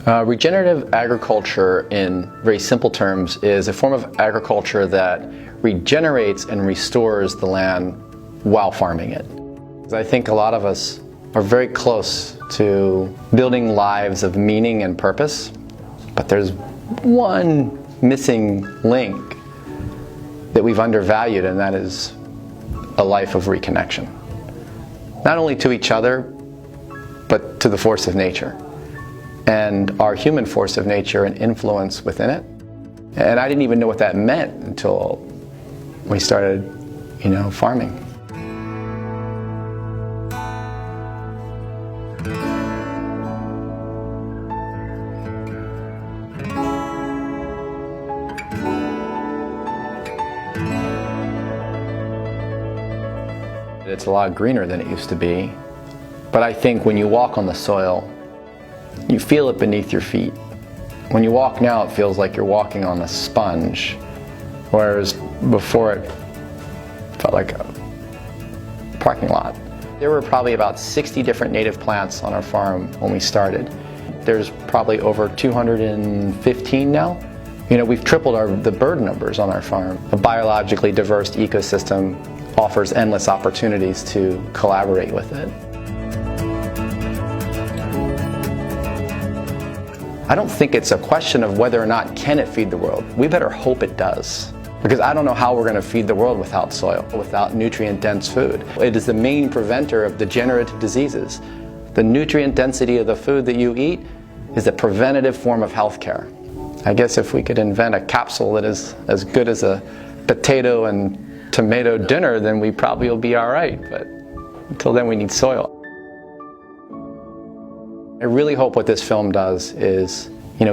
Regenerative agriculture, in very simple terms, is a form of agriculture that regenerates and restores the land while farming it. I think a lot of us are very close to building lives of meaning and purpose, but there's one missing link that we've undervalued, and that is a life of reconnection. Not only to each other, but to the force of nature, and our human force of nature and influence within it. And I didn't even know what that meant until we started, farming. It's a lot greener than it used to be, but I think when you walk on the soil, you feel it beneath your feet. When you walk now, it feels like you're walking on a sponge, whereas before it felt like a parking lot. There were probably about 60 different native plants on our farm when we started. There's probably over 215 now. We've tripled the bird numbers on our farm. A biologically diverse ecosystem offers endless opportunities to collaborate with it. I don't think it's a question of whether or not can it feed the world. We better hope it does. Because I don't know how we're going to feed the world without soil, without nutrient-dense food. It is the main preventer of degenerative diseases. The nutrient density of the food that you eat is a preventative form of healthcare. I guess if we could invent a capsule that is as good as a potato and tomato dinner, then we probably will be all right. But until then, we need soil. I really hope what this film does is,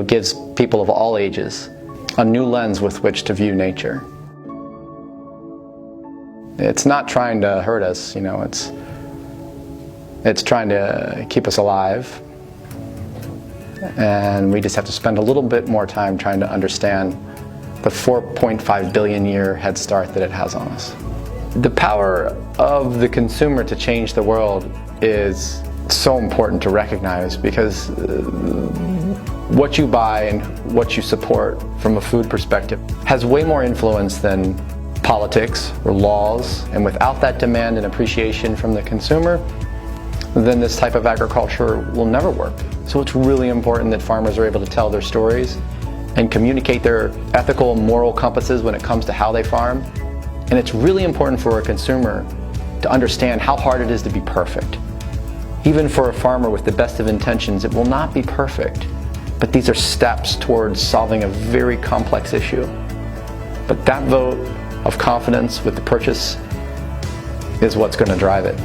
gives people of all ages a new lens with which to view nature. It's not trying to hurt us, it's trying to keep us alive. And we just have to spend a little bit more time trying to understand the 4.5 billion year head start that it has on us. The power of the consumer to change the world is so important to recognize, because what you buy and what you support from a food perspective has way more influence than politics or laws, and without that demand and appreciation from the consumer, then this type of agriculture will never work. So it's really important that farmers are able to tell their stories and communicate their ethical and moral compasses when it comes to how they farm. And it's really important for a consumer to understand how hard it is to be perfect. Even for a farmer with the best of intentions, it will not be perfect. But these are steps towards solving a very complex issue. But that vote of confidence with the purchase is what's going to drive it.